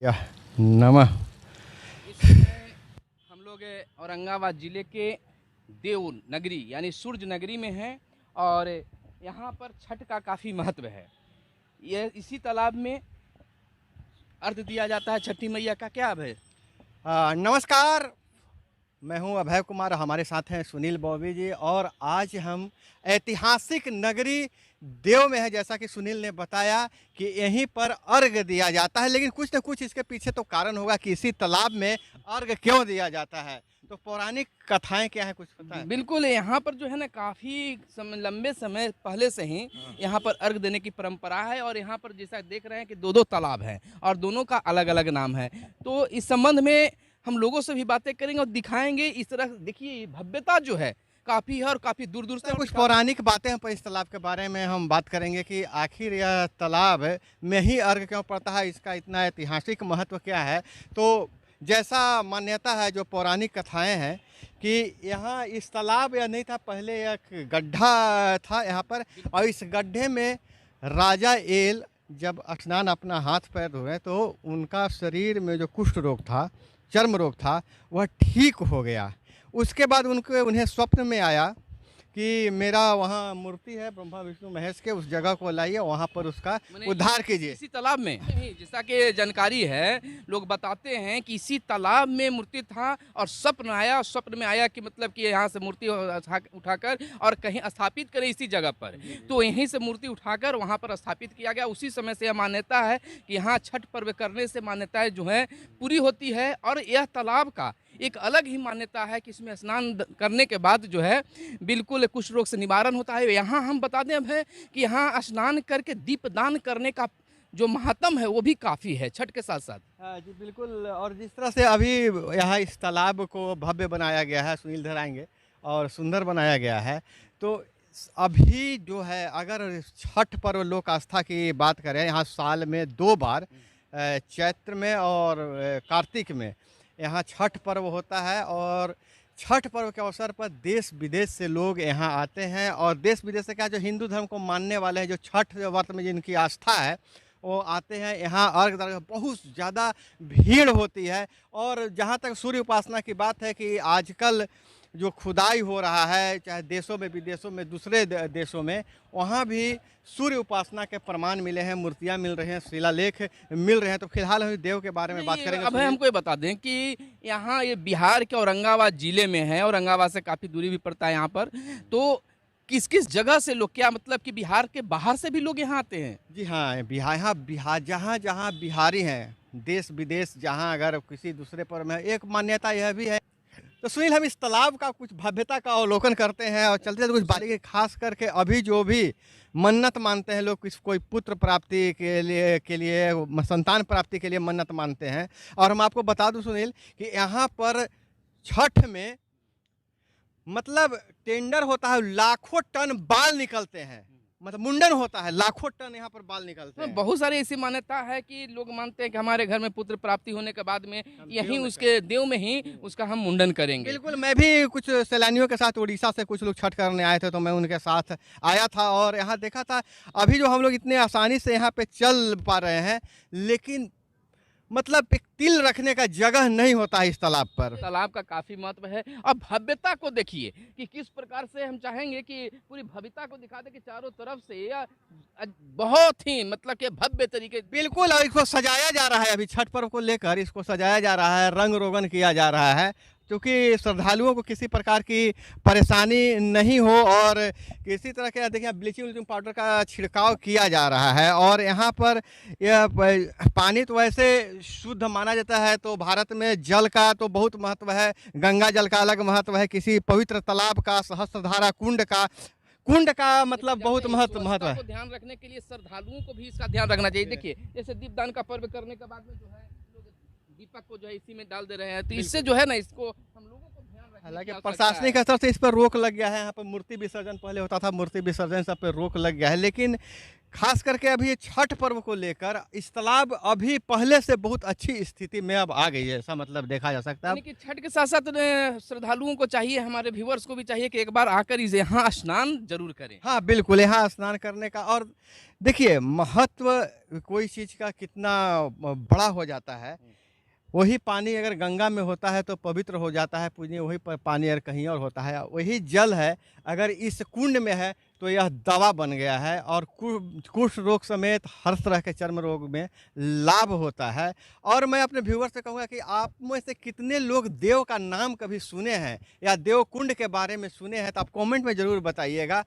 या नमः। इस समय हम लोग औरंगाबाद ज़िले के देव नगरी यानी सूरज नगरी में हैं और यहाँ पर छठ का काफ़ी महत्व है। यह इसी तालाब में अर्घ दिया जाता है छठी मैया का। क्या है? नमस्कार, मैं हूं अभय कुमार, हमारे साथ हैं सुनील बॉबी जी और आज हम ऐतिहासिक नगरी देव में है। जैसा कि सुनील ने बताया कि यहीं पर अर्घ दिया जाता है, लेकिन कुछ न कुछ इसके पीछे तो कारण होगा कि इसी तालाब में अर्घ क्यों दिया जाता है। तो पौराणिक कथाएं क्या है, कुछ पता है? बिल्कुल, यहाँ पर जो है ना काफ़ी लंबे समय पहले से ही यहाँ पर अर्घ देने की परंपरा है और यहाँ पर जैसा देख रहे हैं कि दो तालाब हैं और दोनों का अलग अलग नाम है। तो इस संबंध में हम लोगों से भी बातें करेंगे और दिखाएंगे। इस तरह देखिए भव्यता जो है काफ़ी है और काफ़ी दूर दूर से कुछ पौराणिक बातें हैं पर इस तालाब के बारे में हम बात करेंगे कि आखिर यह तालाब में ही अर्घ क्यों पड़ता है, इसका इतना ऐतिहासिक महत्व क्या है। तो जैसा मान्यता है, जो पौराणिक कथाएं हैं कि यहाँ इस तालाब या नहीं था, पहले एक गड्ढा था यहाँ पर और इस गड्ढे में राजा एल जब स्नान अपना हाथ पैर धोए तो उनका शरीर में जो कुष्ठ रोग था, चर्म रोग था, वह ठीक हो गया। उसके बाद उन्हें स्वप्न में आया कि मेरा वहाँ मूर्ति है ब्रह्मा विष्णु महेश के, उस जगह को लाइए, वहाँ पर उसका उद्धार कीजिए। इसी तालाब में जैसा कि जानकारी है, लोग बताते हैं कि इसी तालाब में मूर्ति था और स्वप्न आया। स्वप्न में आया कि मतलब कि यहाँ से मूर्ति उठाकर और कहीं स्थापित करें इसी जगह पर। तो यहीं से मूर्ति उठाकर वहाँ पर स्थापित किया गया। उसी समय से यह मान्यता है कि यहाँ छठ पर्व करने से मान्यताएं जो है पूरी होती है। और यह तालाब का एक अलग ही मान्यता है कि इसमें स्नान करने के बाद जो है बिल्कुल कुष्ठ रोग से निवारण होता है। यहाँ हम बता दें अब है कि यहाँ स्नान करके दीपदान करने का जो महात्म है वो भी काफ़ी है छठ के साथ साथ। जी बिल्कुल। और जिस तरह से अभी यहाँ इस तालाब को भव्य बनाया गया है, सुनील धराएंगे, और सुंदर बनाया गया है, तो अभी जो है अगर छठ पर्व लोक आस्था की बात करें, यहाँ साल में 2 बार चैत्र में और कार्तिक में यहाँ छठ पर्व होता है। और छठ पर्व के अवसर पर देश विदेश से लोग यहाँ आते हैं और देश विदेश से क्या, जो हिंदू धर्म को मानने वाले हैं, जो छठ व्रत में जिनकी आस्था है, वो आते हैं यहाँ अर्घ। बहुत ज़्यादा भीड़ होती है। और जहाँ तक सूर्य उपासना की बात है कि आजकल जो खुदाई हो रहा है, चाहे देशों में विदेशों में, दूसरे देशों में, वहाँ भी सूर्य उपासना के प्रमाण मिले हैं, मूर्तियाँ मिल रही हैं, शिलालेख मिल रहे हैं। तो फिलहाल हम देव के बारे में बात करेंगे। अब हमको ये बता दें कि यहाँ ये बिहार के औरंगाबाद जिले में है, औरंगाबाद से काफ़ी दूरी भी पड़ता है यहाँ पर। तो किस किस जगह से लोग, क्या मतलब कि बिहार के बाहर से भी लोग यहाँ आते हैं? जी हाँ, बिहार जहाँ जहाँ बिहारी हैं, देश विदेश जहाँ अगर किसी दूसरे पर्व में, एक मान्यता यह भी है। तो सुनील, हम इस तालाब का कुछ भव्यता का अवलोकन करते हैं और चलते कुछ बारीकी, खास करके अभी जो भी मन्नत मानते हैं लोग, कोई पुत्र प्राप्ति के लिए संतान प्राप्ति के लिए मन्नत मानते हैं। और हम आपको बता दूं सुनील कि यहाँ पर छठ में मतलब टेंडर होता है, लाखों टन बाल निकलते हैं, मतलब मुंडन होता है, लाखों टन यहाँ पर बाल निकलते हैं। बहुत सारी ऐसी मान्यता है कि लोग मानते हैं कि हमारे घर में पुत्र प्राप्ति होने के बाद में यहीं उसके देव में ही उसका हम मुंडन करेंगे। बिल्कुल, मैं भी कुछ सैलानियों के साथ उड़ीसा से कुछ लोग छठ करने आए थे, तो मैं उनके साथ आया था और यहाँ देखा था। अभी जो हम लोग इतने आसानी से यहाँ पे चल पा रहे हैं, लेकिन मतलब एक तिल रखने का जगह नहीं होता है इस तालाब पर। तालाब का काफी महत्व है। अब भव्यता को देखिए कि किस प्रकार से हम चाहेंगे कि पूरी भव्यता को दिखा दे कि चारों तरफ से बहुत ही मतलब कि भव्य तरीके। बिल्कुल, और इसको सजाया जा रहा है, अभी छठ पर्व को लेकर इसको सजाया जा रहा है, रंग रोगन किया जा रहा है, क्योंकि श्रद्धालुओं को किसी प्रकार की परेशानी नहीं हो। और किसी तरह के देखिए ब्लीचिंग पाउडर का छिड़काव किया जा रहा है। और यहाँ पर यह पानी तो वैसे शुद्ध माना जाता है, तो भारत में जल का तो बहुत महत्व है, गंगा जल का अलग महत्व है, किसी पवित्र तालाब का, सहस्त्रधारा कुंड का मतलब बहुत महत्व है। ध्यान रखने के लिए श्रद्धालुओं को भी इसका ध्यान रखना चाहिए। देखिए जैसे दीपदान का पर्व करने के बाद में जो है दीपक को जो है इसी में डाल दे रहे हैं, तो इससे जो है ना इसको हम लोगों को ध्यान रखना। हालांकि प्रशासनिक स्तर से इस पर रोक लग गया है। यहाँ पर मूर्ति विसर्जन पहले होता था, मूर्ति विसर्जन सब पे रोक लग गया है, लेकिन खास करके अभी ये छठ पर्व को लेकर इस तालाब अभी पहले से बहुत अच्छी स्थिति में अब आ गई है, ऐसा मतलब देखा जा सकता है यानी कि छठ के साथ-साथ श्रद्धालुओं को चाहिए, हमारे व्यूअर्स को भी चाहिए कि एक बार आकर इस यहाँ स्नान ज़रूर करें। हाँ, बिल्कुल, यहाँ स्नान करने का। और देखिए महत्व कोई चीज़ का कितना बड़ा हो जाता है, वही पानी अगर गंगा में होता है तो पवित्र हो जाता है, पूजनीय। वही पानी अगर कहीं और होता है, वही जल है अगर इस कुंड में है तो यह दवा बन गया है और कुष्ठ रोग समेत हर तरह के चर्म रोग में लाभ होता है। और मैं अपने व्यूअर से कहूँगा कि आप में से कितने लोग देव का नाम कभी सुने हैं या देव कुंड के बारे में सुने हैं, तो आप कमेंट में ज़रूर बताइएगा।